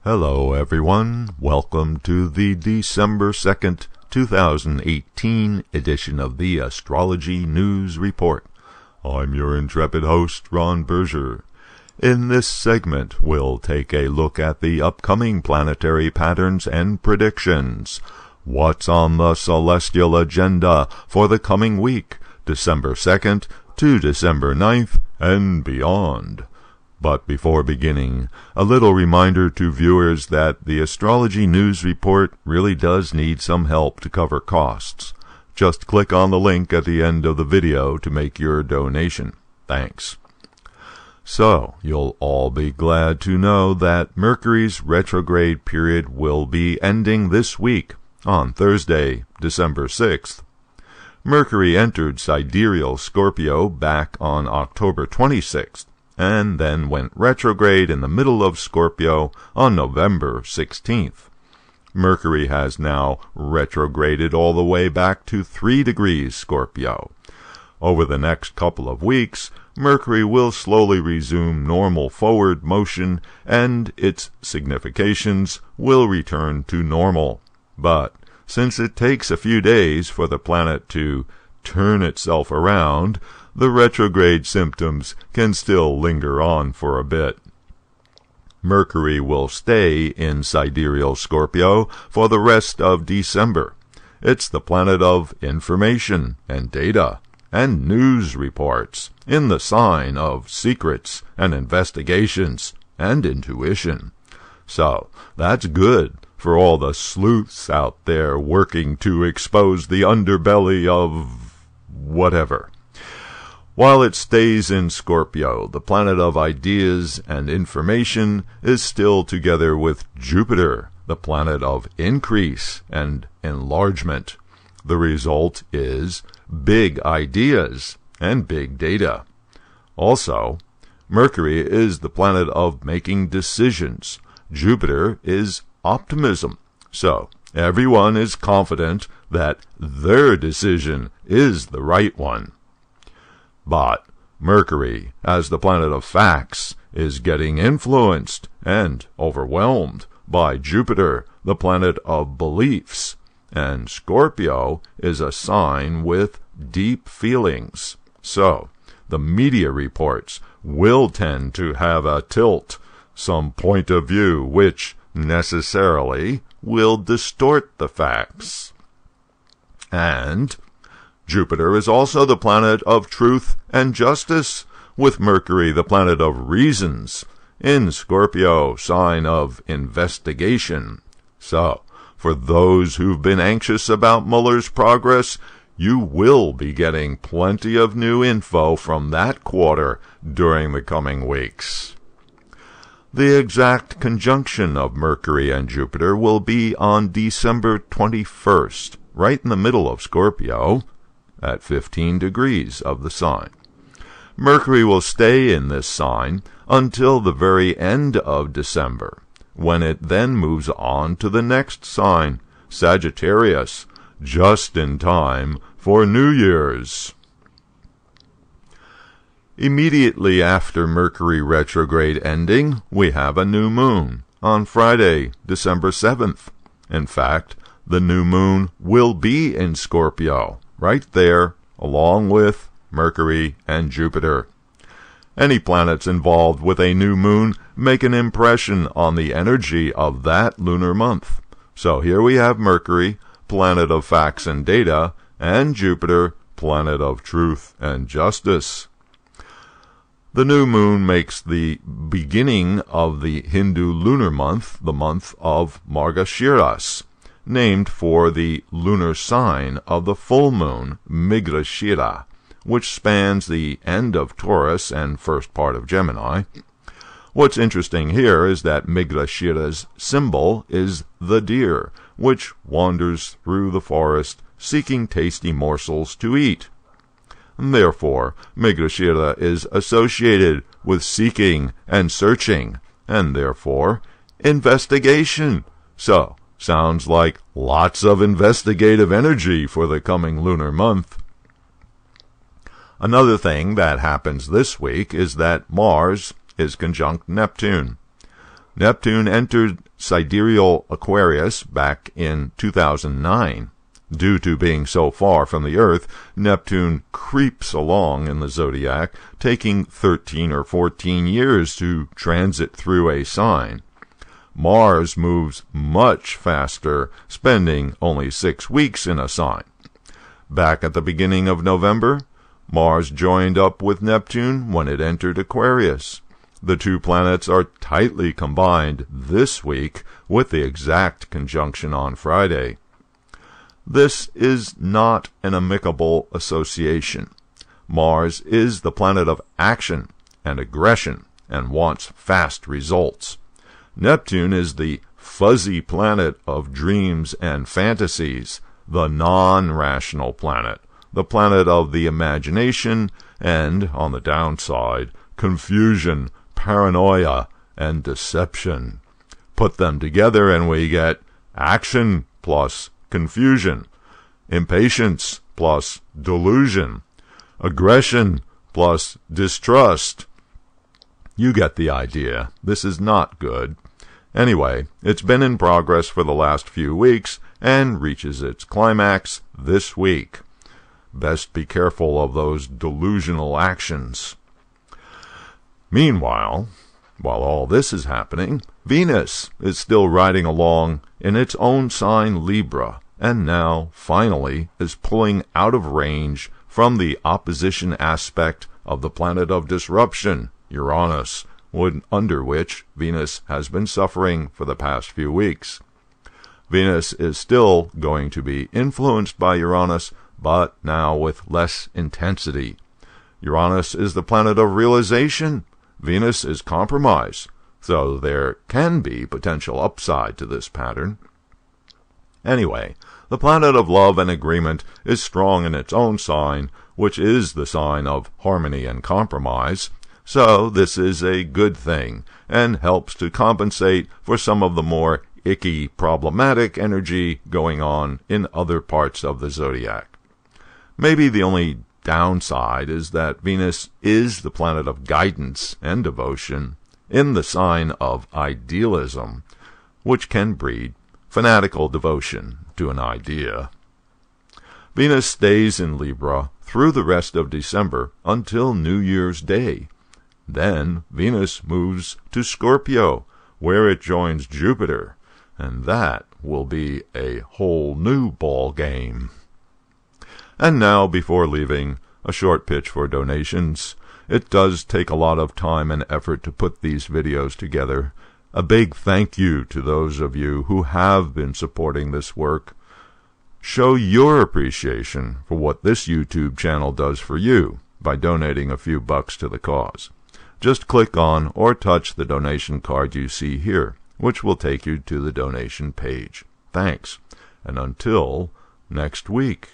Hello everyone, welcome to the December 2nd, 2018 edition of the Astrology News Report. I'm your intrepid host, Ron Berger. In this segment, we'll take a look at the upcoming planetary patterns and predictions. What's on the celestial agenda for the coming week, December 2nd to December 9th and beyond. But before beginning, a little reminder to viewers that the Astrology News Report really does need some help to cover costs. Just click on the link at the end of the video to make your donation. Thanks. So, you'll all be glad to know that Mercury's retrograde period will be ending this week, on Thursday, December 6th. Mercury entered sidereal Scorpio back on October 26th. And then went retrograde in the middle of Scorpio on November 16th. Mercury has now retrograded all the way back to 3 degrees Scorpio. Over the next couple of weeks, Mercury will slowly resume normal forward motion, and its significations will return to normal. But since it takes a few days for the planet to turn itself around, the retrograde symptoms can still linger on for a bit. Mercury will stay in sidereal Scorpio for the rest of December. It's the planet of information and data and news reports, in the sign of secrets and investigations and intuition. So that's good for all the sleuths out there working to expose the underbelly of whatever. While it stays in Scorpio, the planet of ideas and information is still together with Jupiter, the planet of increase and enlargement. The result is big ideas and big data. Also, Mercury is the planet of making decisions. Jupiter is optimism. So, everyone is confident that their decision is the right one. But Mercury, as the planet of facts, is getting influenced and overwhelmed by Jupiter, the planet of beliefs, and Scorpio is a sign with deep feelings. So, the media reports will tend to have a tilt, some point of view which necessarily will distort the facts. And Jupiter is also the planet of truth and justice, with Mercury the planet of reasons, in Scorpio, sign of investigation. So, for those who've been anxious about Mueller's progress, you will be getting plenty of new info from that quarter during the coming weeks. The exact conjunction of Mercury and Jupiter will be on December 21st, right in the middle of Scorpio, at 15 degrees of the sign. Mercury will stay in this sign until the very end of December, when it then moves on to the next sign, Sagittarius, just in time for New Year's. Immediately after Mercury retrograde ending, we have a new moon on Friday, December 7th. In fact, the new moon will be in Scorpio, right there, along with Mercury and Jupiter. Any planets involved with a new moon make an impression on the energy of that lunar month. So here we have Mercury, planet of facts and data, and Jupiter, planet of truth and justice. The new moon makes the beginning of the Hindu lunar month, the month of Margashiras, named for the lunar sign of the full moon, Mrigashira, which spans the end of Taurus and first part of Gemini. What's interesting here is that Mrigashira's symbol is the deer, which wanders through the forest seeking tasty morsels to eat. Therefore, Mrigashira is associated with seeking and searching, and therefore investigation. So, sounds like lots of investigative energy for the coming lunar month. Another thing that happens this week is that Mars is conjunct Neptune. Neptune entered sidereal Aquarius back in 2009. Due to being so far from the Earth, Neptune creeps along in the zodiac, taking 13 or 14 years to transit through a sign. Mars moves much faster, spending only 6 weeks in a sign. Back at the beginning of November, Mars joined up with Neptune when it entered Aquarius. The two planets are tightly combined this week with the exact conjunction on Friday. This is not an amicable association. Mars is the planet of action and aggression and wants fast results. Neptune is the fuzzy planet of dreams and fantasies, the non-rational planet, the planet of the imagination and, on the downside, confusion, paranoia, and deception. Put them together and we get action plus confusion, impatience plus delusion, aggression plus distrust. You get the idea. This is not good. Anyway, it's been in progress for the last few weeks and reaches its climax this week. Best be careful of those delusional actions. Meanwhile, while all this is happening, Venus is still riding along in its own sign Libra, and now, finally, is pulling out of range from the opposition aspect of the planet of disruption, Uranus, under which Venus has been suffering for the past few weeks. Venus is still going to be influenced by Uranus, but now with less intensity. Uranus is the planet of realization. Venus is compromise, so there can be potential upside to this pattern. Anyway, the planet of love and agreement is strong in its own sign, which is the sign of harmony and compromise, so this is a good thing, and helps to compensate for some of the more icky, problematic energy going on in other parts of the zodiac. Maybe the only downside is that Venus is the planet of guidance and devotion in the sign of idealism, which can breed fanatical devotion to an idea. Venus stays in Libra through the rest of December until New Year's Day. Then Venus moves to Scorpio, where it joins Jupiter, and that will be a whole new ball game. And now, before leaving, a short pitch for donations. It does take a lot of time and effort to put these videos together. A big thank you to those of you who have been supporting this work. Show your appreciation for what this YouTube channel does for you by donating a few bucks to the cause. Just click on or touch the donation card you see here, which will take you to the donation page. Thanks, and until next week.